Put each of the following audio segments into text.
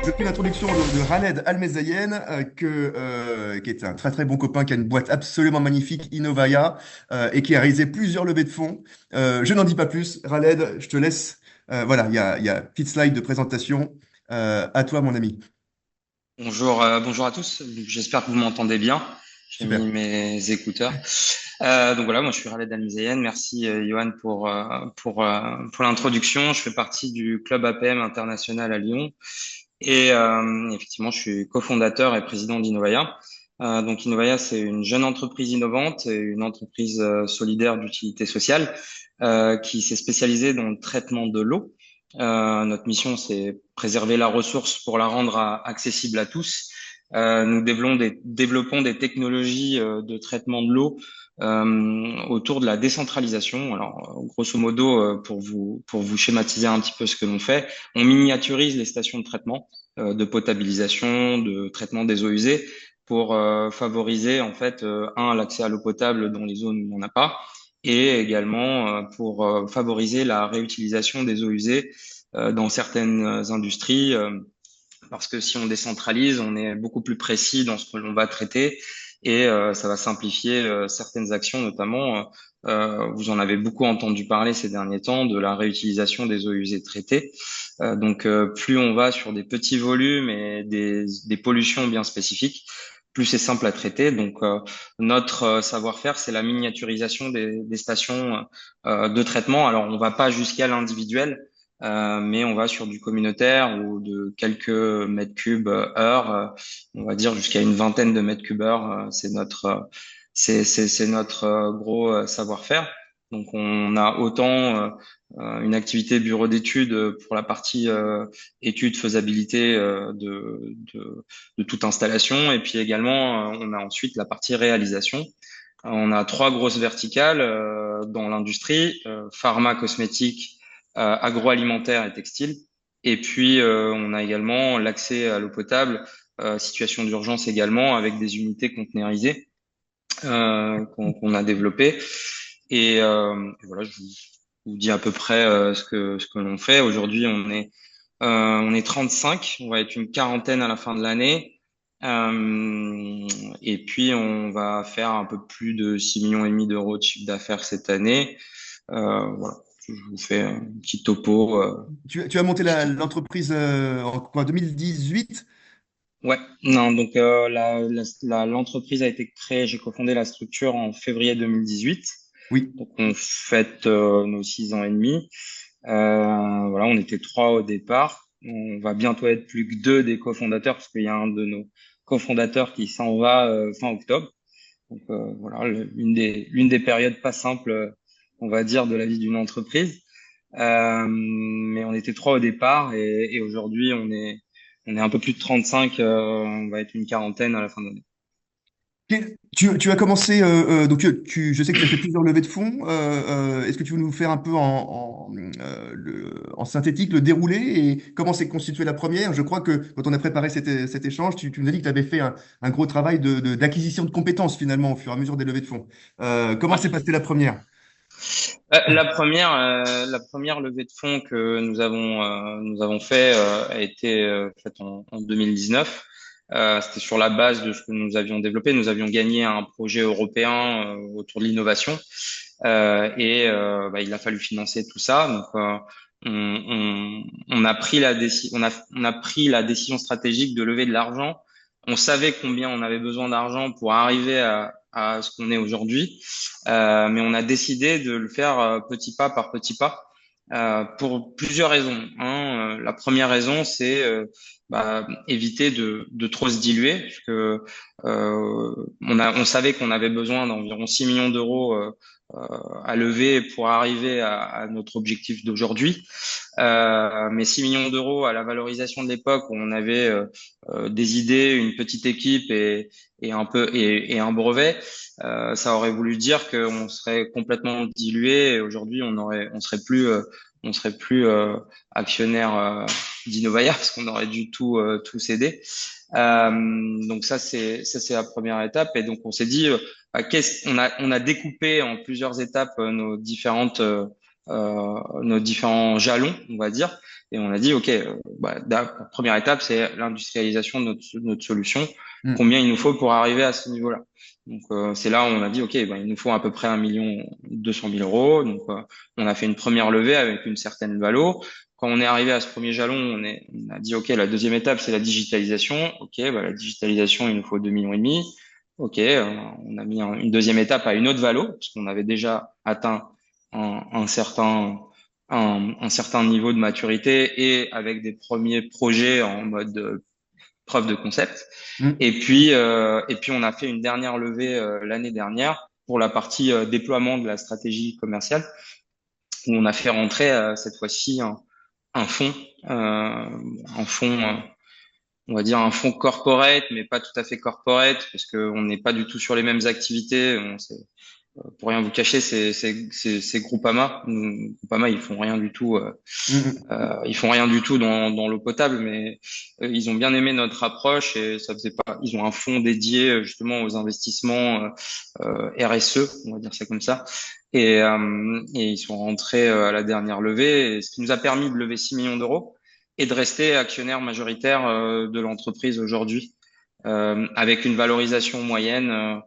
Je fais l'introduction de Khaled Almezayen, qui est un très très bon copain, qui a une boîte absolument magnifique, Innovaya, et qui a réalisé plusieurs levées de fonds. Je n'en dis pas plus. Khaled, je te laisse. Voilà, il y a petite slide de présentation. À toi, mon ami. Bonjour, bonjour à tous. J'espère que vous m'entendez bien. J'ai mis Super. mes écouteurs. Donc voilà, moi je suis Khaled Almizayen. Merci Johan pour l'introduction. Je fais partie du club APM international à Lyon et effectivement je suis cofondateur et président d'Innovaya. Donc Innovaya, c'est une jeune entreprise innovante et une entreprise solidaire d'utilité sociale qui s'est spécialisée dans le traitement de l'eau. Notre mission, c'est préserver la ressource pour la rendre accessible à tous. Nous développons des technologies de traitement de l'eau autour de la décentralisation. Alors, grosso modo, pour vous schématiser un petit peu ce que l'on fait, on miniaturise les stations de traitement, de potabilisation, de traitement des eaux usées, pour favoriser en fait l'accès à l'eau potable dans les zones où il n'y en a pas, et également pour favoriser la réutilisation des eaux usées dans certaines industries, parce que si on décentralise, on est beaucoup plus précis dans ce que l'on va traiter et ça va simplifier certaines actions, notamment, vous en avez beaucoup entendu parler ces derniers temps, de la réutilisation des eaux usées traitées. Donc, plus on va sur des petits volumes et des pollutions bien spécifiques, plus c'est simple à traiter. Donc, notre savoir-faire, c'est la miniaturisation des stations de traitement. Alors, on va pas jusqu'à l'individuel, mais on va sur du communautaire ou de quelques mètres cubes heure, on va dire jusqu'à une vingtaine de mètres cubes heure. C'est notre gros savoir-faire. Donc, on a autant une activité bureau d'études pour la partie études faisabilité de toute installation, et puis également on a ensuite la partie réalisation. On a trois grosses verticales dans l'industrie, pharma, cosmétique, agroalimentaire et textile. Et puis, on a également l'accès à l'eau potable, situation d'urgence également, avec des unités conteneurisées qu'on a développées. Et voilà, je vous dis à peu près ce que l'on fait. Aujourd'hui, on est 35, on va être une quarantaine à la fin de l'année. Et puis, on va faire un peu plus de 6,5 millions d'euros de chiffre d'affaires cette année. Voilà, je vous fais un petit topo. Tu as monté l'entreprise en quoi, 2018? Ouais, non, donc l'entreprise a été créée, j'ai cofondé la structure en février 2018. Oui. Donc, on fête nos 6 ans et demi. Voilà, on était trois au départ. On va bientôt être plus que deux des cofondateurs, parce qu'il y a un de nos cofondateurs qui s'en va fin octobre. Donc voilà, l'une des périodes pas simples, on va dire, de la vie d'une entreprise. Mais on était trois au départ et aujourd'hui on est un peu plus de 35, on va être une quarantaine à la fin de l'année. Tu as commencé, donc je sais que tu as fait plusieurs levées de fonds. Est-ce que tu veux nous faire un peu en synthétique le déroulé et comment s'est constituée la première? Je crois que quand on a préparé cet échange, tu nous as dit que tu avais fait un gros travail d'acquisition de compétences finalement au fur et à mesure des levées de fonds. Comment s'est Ouais. passée la première? La première levée de fonds que nous avons fait a été faite en 2019. C'était sur la base de ce que nous avions développé. Nous avions gagné un projet européen autour de l'innovation. Et il a fallu financer tout ça. Donc, on a pris on a pris la décision stratégique de lever de l'argent. On savait combien on avait besoin d'argent pour arriver à ce qu'on est aujourd'hui, mais on a décidé de le faire petit pas par petit pas. Pour plusieurs raisons. La première raison, c'est éviter de trop se diluer, parce que on savait qu'on avait besoin d'environ 6 millions d'euros à lever pour arriver à notre objectif d'aujourd'hui. Mais 6 millions d'euros à la valorisation de l'époque où on avait des idées, une petite équipe et un brevet, ça aurait voulu dire qu'on serait complètement dilué et aujourd'hui on serait plus actionnaire d'Innovaya parce qu'on aurait dû tout céder. Donc ça c'est la première étape et donc on s'est dit on a découpé en plusieurs étapes nos différentes nos différents jalons, on va dire. Et on a dit, OK, la première étape, c'est l'industrialisation de notre solution. Mm. Combien il nous faut pour arriver à ce niveau-là? Donc, c'est là où on a dit, OK, il nous faut à peu près 1 200 000 euros. Donc, on a fait une première levée avec une certaine valo. Quand on est arrivé à ce premier jalon, on a dit, OK, la deuxième étape, c'est la digitalisation. OK, la digitalisation, il nous faut 2,5 millions. OK, on a mis une deuxième étape à une autre valo, parce qu'on avait déjà atteint un certain un certain niveau de maturité et avec des premiers projets en mode preuve de concept. Mm. Et puis on a fait une dernière levée l'année dernière pour la partie déploiement de la stratégie commerciale où on a fait rentrer cette fois-ci un fonds, un fonds, on va dire un fonds corporate, mais pas tout à fait corporate parce qu'on n'est pas du tout sur les mêmes activités. Pour rien vous cacher, c'est Groupama. Groupama, ils font rien du tout. Mm. Ils font rien du tout dans l'eau potable, mais ils ont bien aimé notre approche et ça faisait pas. Ils ont un fonds dédié justement aux investissements RSE, on va dire ça comme ça. Et ils sont rentrés à la dernière levée, et ce qui nous a permis de lever 6 millions d'euros et de rester actionnaire majoritaire de l'entreprise aujourd'hui, avec une valorisation moyenne.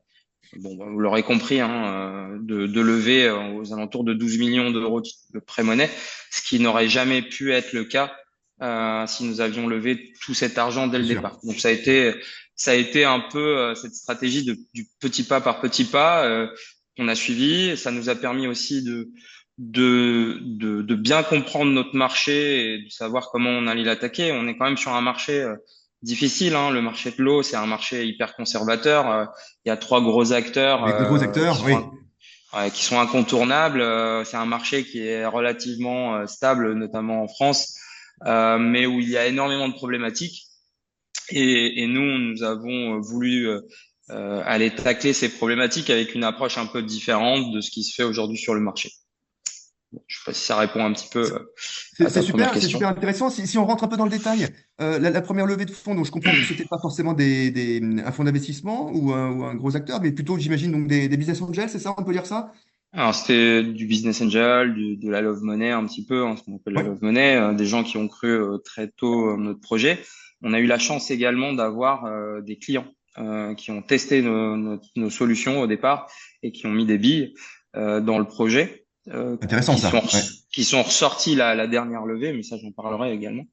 Bon, vous l'aurez compris, hein, de lever aux alentours de 12 millions d'euros de prêt-monnaie, ce qui n'aurait jamais pu être le cas si nous avions levé tout cet argent dès Bien le sûr. départ. Donc ça a été un peu cette stratégie du petit pas par petit pas qu'on a suivi. Ça nous a permis aussi de bien comprendre notre marché et de savoir comment on allait l'attaquer. On est quand même sur un marché difficile, hein. Le marché de l'eau, c'est un marché hyper conservateur. Il y a trois gros acteurs Avec de gros acteurs, oui. qui sont incontournables. C'est un marché qui est relativement stable, notamment en France, mais où il y a énormément de problématiques. Et nous avons voulu aller tacler ces problématiques avec une approche un peu différente de ce qui se fait aujourd'hui sur le marché. Bon, je sais pas si ça répond un petit peu à ta première C'est question. super intéressant. Si on rentre un peu dans le détail, la première levée de fonds, donc je comprends que c'était pas forcément un fonds d'investissement ou un gros acteur, mais plutôt, j'imagine, donc des business angels, c'est ça, on peut dire ça? Alors, c'était du business angel, de la love money un petit peu, hein, ce qu'on appelle la Oui, love money, des gens qui ont cru très tôt notre projet. On a eu la chance également d'avoir des clients qui ont testé nos solutions au départ et qui ont mis des billes dans le projet, intéressant ça. Ouais. qui sont ressortis la dernière levée, mais ça j'en parlerai également.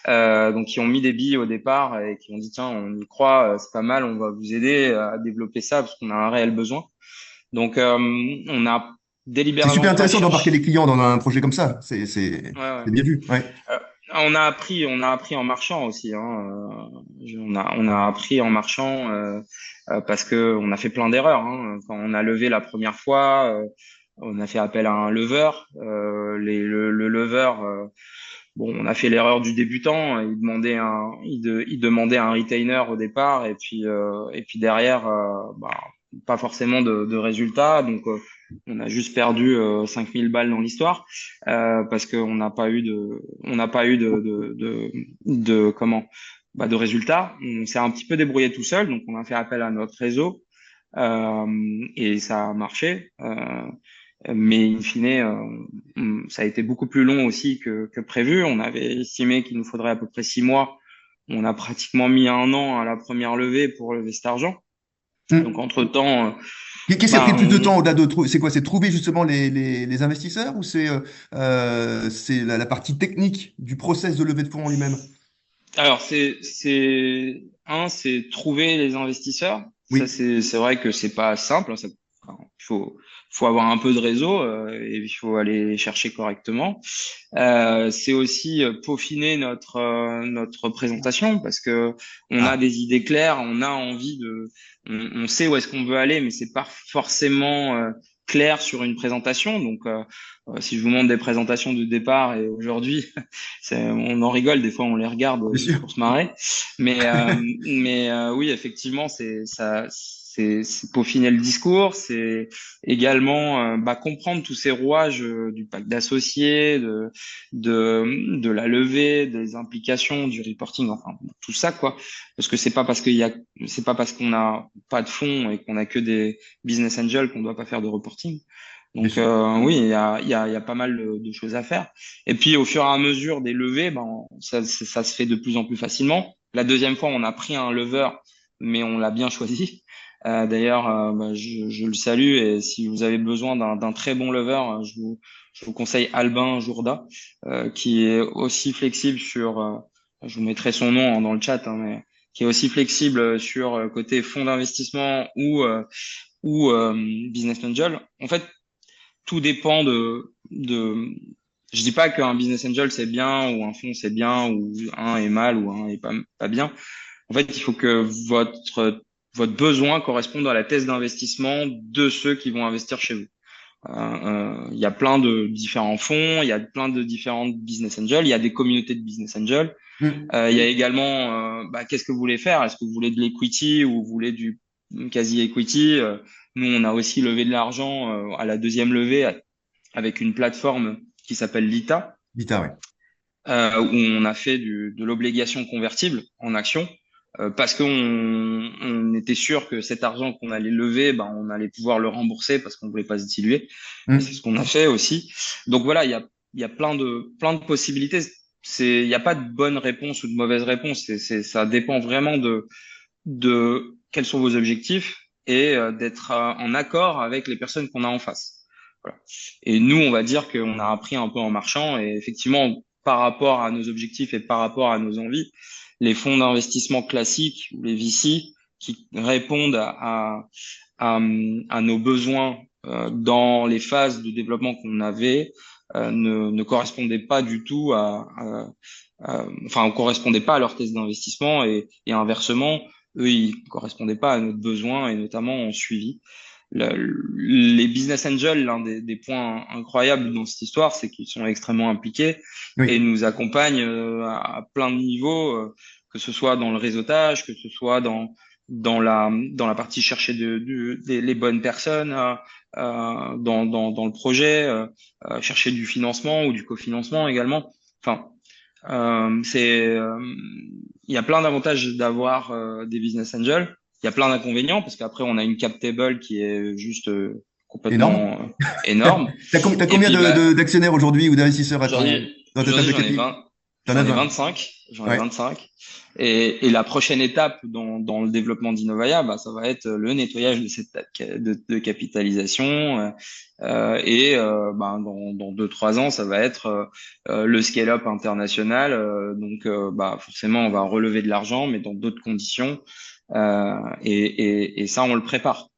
Donc, qui ont mis des billes au départ et qui ont dit, tiens, on y croit, c'est pas mal, on va vous aider à développer ça parce qu'on a un réel besoin. Donc, on a C'est super délibérément pas intéressant d'embarquer cherché. les clients dans un projet comme ça. Ouais, ouais. C'est bien vu. Ouais. Euh, on a appris en marchant aussi, hein. On a appris en marchant parce que on a fait plein d'erreurs, hein. Quand on a levé la première fois, on a fait appel à un lever. Le lever, bon, on a fait l'erreur du débutant. Il demandait un retainer au départ et puis derrière, pas forcément de résultat. Donc, on a juste perdu 5000 balles dans l'histoire parce qu'on n'a pas eu de comment de résultats. On s'est un petit peu débrouillé tout seul, donc on a fait appel à notre réseau et ça a marché. Mais in fine, ça a été beaucoup plus long aussi que prévu. On avait estimé qu'il nous faudrait à peu près 6 mois. On a pratiquement mis 1 an à la première levée pour lever cet argent. Donc Hmm. entre-temps, Qu'est-ce qui a pris bah, plus de temps au-delà de trouver? C'est quoi? C'est trouver justement les investisseurs ou c'est la partie technique du process de levée de fonds en lui-même? alors c'est trouver les investisseurs. Ça Oui. c'est vrai que c'est pas simple, hein. Enfin, il faut avoir un peu de réseau et il faut aller les chercher correctement. C'est aussi peaufiner notre présentation parce que on a Ah, des idées claires, on a envie on sait où est-ce qu'on veut aller, mais c'est pas forcément clair sur une présentation. Donc, si je vous montre des présentations de départ et aujourd'hui, on en rigole, des fois on les regarde bien juste sûr. pour se marrer. Mais oui, effectivement, c'est ça, c'est peaufiner le discours, c'est également comprendre tous ces rouages du pacte d'associés, de la levée, des implications, du reporting, enfin tout ça quoi. Parce que c'est pas parce qu'on n'a pas de fonds et qu'on a que des business angels qu'on doit pas faire de reporting. bien Donc sûr. oui, il y a pas mal de choses à faire. Et puis au fur et à mesure des levées, ben, ça se fait de plus en plus facilement. La deuxième fois, on a pris un lever, mais on l'a bien choisi. D'ailleurs, ben, je le salue et si vous avez besoin d'un très bon lever, je vous conseille Albin Jourda, qui est aussi flexible je vous mettrai son nom hein, dans le chat, hein, mais qui est aussi flexible sur côté fonds d'investissement ou business angel. En fait, tout dépend je dis pas qu'un business angel c'est bien ou un fonds c'est bien ou un est mal ou un est pas bien. En fait, il faut que votre besoin corresponde à la thèse d'investissement de ceux qui vont investir chez vous. Il y a plein de différents fonds, il y a plein de différentes business angels, il y a des communautés de business angels. Mm. Il y a également, qu'est-ce que vous voulez faire? Est-ce que vous voulez de l'equity ou vous voulez du quasi equity? Nous, on a aussi levé de l'argent à la deuxième levée avec une plateforme qui s'appelle Lita, Vita, ouais. où on a fait de l'obligation convertible en action. Parce qu'on était sûr que cet argent qu'on allait lever, ben, on allait pouvoir le rembourser parce qu'on voulait pas se diluer. Et c'est ce Mm. qu'on a fait aussi. Donc voilà, il y a plein de possibilités. Il n'y a pas de bonne réponse ou de mauvaise réponse. Ça dépend vraiment de quels sont vos objectifs et d'être en accord avec les personnes qu'on a en face. Voilà. Et nous, on va dire qu'on a appris un peu en marchant et effectivement, par rapport à nos objectifs et par rapport à nos envies, les fonds d'investissement classiques ou les VC qui répondent à nos besoins dans les phases de développement qu'on avait ne correspondaient pas du tout enfin, on correspondait pas à leur thèse d'investissement et inversement, eux, ils correspondaient pas à notre besoin et notamment en suivi. Les business angels, l'un des points incroyables dans cette histoire, c'est qu'ils sont extrêmement impliqués et Oui. nous accompagnent à plein de niveaux, que ce soit dans le réseautage, que ce soit dans la partie chercher les bonnes personnes, dans le projet, chercher du financement ou du cofinancement également. Enfin, il y a plein d'avantages d'avoir des business angels. Il y a plein d'inconvénients parce qu'après on a une cap table qui est juste Énorme. complètement énorme. T'as Et combien puis bah d'actionnaires aujourd'hui ou d'investisseurs aujourd'hui dans ta table aujourd'hui de j'en ai capital? 20, T'en as j'en ai 20. 25, j'en ai Ouais. 25. Et la prochaine étape dans le développement d'Innovaya, bah, ça va être le nettoyage de cette de capitalisation bah, dans 2-3 ans, ça va être le scale-up international. Donc bah, forcément, on va relever de l'argent, mais dans d'autres conditions. Et ça, on le prépare.